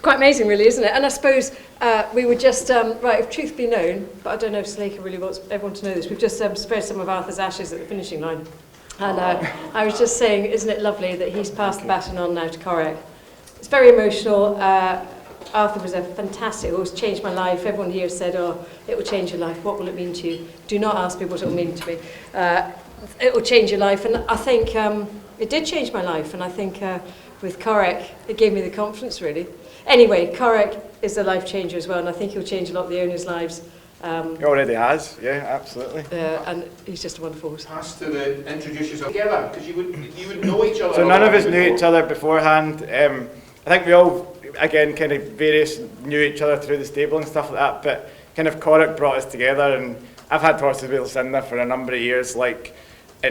quite amazing, really, isn't it? And I suppose we would just, right, if truth be known, but I don't know if Slaker really wants everyone to know this, we've just spread some of Arthur's ashes at the finishing line. And I was just saying, isn't it lovely that he's passed the baton on now to Corach? It's very emotional. Arthur was a fantastic horse, changed my life. Everyone here said, oh, it will change your life. What will it mean to you? Do not ask me what it will mean to me. It will change your life. And I think it did change my life. And I think with Corach, it gave me the confidence, really. Anyway, Corach is a life changer as well. And I think he'll change a lot of the owners' lives. He already has, yeah, absolutely. And he's just a wonderful horse. Has to introduce yourself together, because you would know each other. So none of us knew each other beforehand. I think we all, again, kind of knew each other through the stable and stuff like that, but kind of Corach brought us together, and I've had horses with Lucinda for a number of years,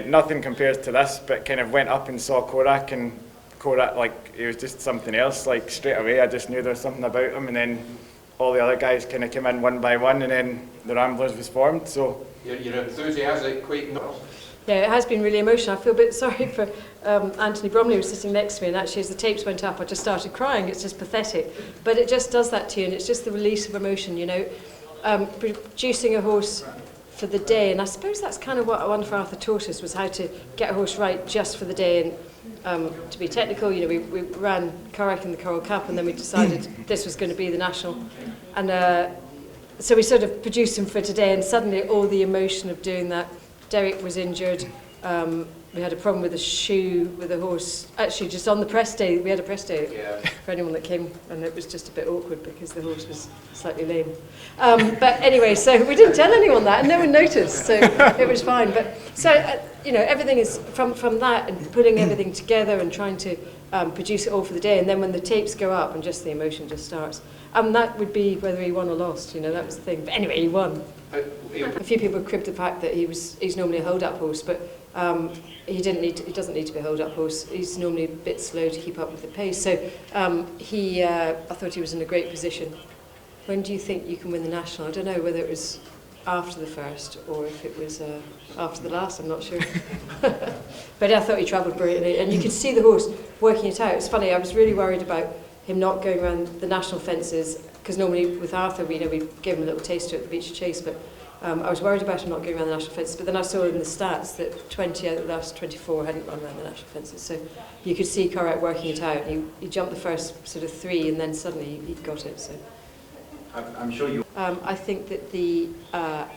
nothing compares to this, but kind of went up and saw Corach, and Corach, he was just something else, straight away I just knew there was something about him, and then all the other guys kind of came in one by one, and then the Ramblers was formed. So your enthusiasm quite nuts. Yeah, it has been really emotional. I feel a bit sorry for Anthony Bromley, who was sitting next to me, and actually as the tapes went up I just started crying. It's just pathetic, but it just does that to you, and it's just the release of emotion, you know. Producing a horse for the day, and I suppose that's kind of what One for Arthur taught us, was how to get a horse right just for the day. And to be technical, you know, we ran Corach in the Coral Cup, and then we decided this was going to be the national, and so we sort of produced him for today, and suddenly all the emotion of doing that. Derek was injured. We had a problem with a shoe with a horse. Actually, just on the press day, we had a press day for anyone that came, and it was just a bit awkward because the horse was slightly lame. But anyway, so we didn't tell anyone that, and no one noticed, so it was fine. But so you know, everything is from that, and putting everything together and trying to produce it all for the day, and then when the tapes go up, and just the emotion just starts. That would be whether he won or lost. You know, that was the thing. But anyway, he won. A few people cribbed the fact that he's normally a hold-up horse, but he doesn't need to be a hold-up horse. He's normally a bit slow to keep up with the pace. So I thought he was in a great position. When do you think you can win the national? I don't know whether it was after the first or if it was after the last. I'm not sure. But I thought he travelled brilliantly, and you could see the horse working it out. It's funny. I was really worried about him not going around the national fences, because normally with Arthur, we gave him a little taster at the Beach Chase, but I was worried about him not going around the national fences. But then I saw in the stats that 20 out of the last 24 hadn't run around the national fences, so you could see Corach working it out. He jumped the first sort of 3, and then suddenly he got it. So I'm sure you. I think that the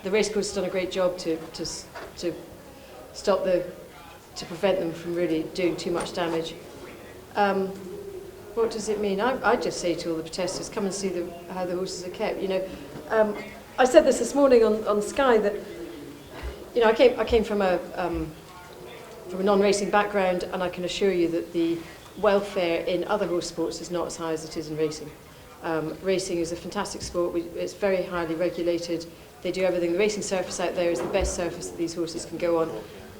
racecourse has done a great job to stop to prevent them from really doing too much damage. What does it mean? I just say to all the protesters, come and see how the horses are kept. You know, I said this morning on Sky that, you know, I came from a non-racing background, and I can assure you that the welfare in other horse sports is not as high as it is in racing. Racing is a fantastic sport. It's very highly regulated. They do everything. The racing surface out there is the best surface that these horses can go on.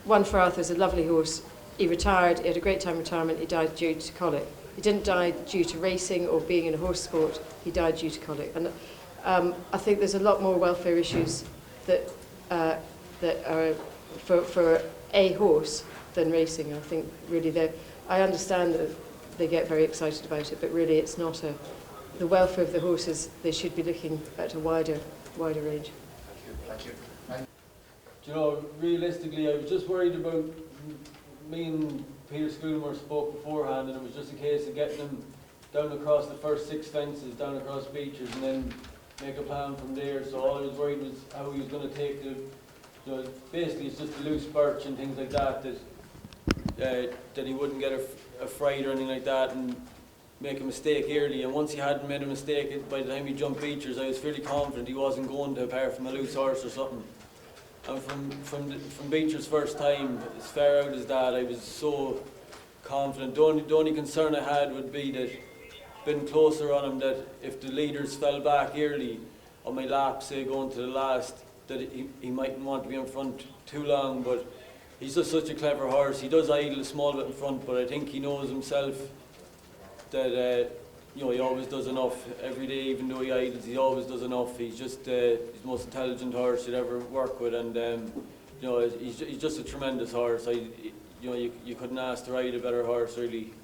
One for Arthur is a lovely horse. He retired. He had a great time in retirement. He died due to colic. He didn't die due to racing or being in a horse sport. He died due to colic. And I think there's a lot more welfare issues that are for a horse than racing. I think really I understand that they get very excited about it, but really it's not the welfare of the horses. They should be looking at a wider range. Thank you. Do you know, realistically, I was just worried about me and Peter Schoolmore spoke beforehand, and it was just a case of getting them down across the first 6 fences, down across Beechers, and then make a plan from there. So all I was worried was how he was going to take basically it's just the loose birch and things like that he wouldn't get a fright or anything like that and make a mistake early. And once he hadn't made a mistake, by the time he jumped Beechers, I was fairly confident he wasn't going to, apart from a loose horse or something. And from Beecher's first time, as far out as that, I was so confident. The only concern I had would be that, been closer on him, that if the leaders fell back early on my lap, say going to the last, that he mightn't want to be in front too long. But he's just such a clever horse. He does idle a small bit in front, but I think he knows himself that he always does enough every day. Even though he idles, he always does enough. He's just he's the most intelligent horse you'd ever work with, and he's just a tremendous horse. You couldn't ask to ride a better horse, really.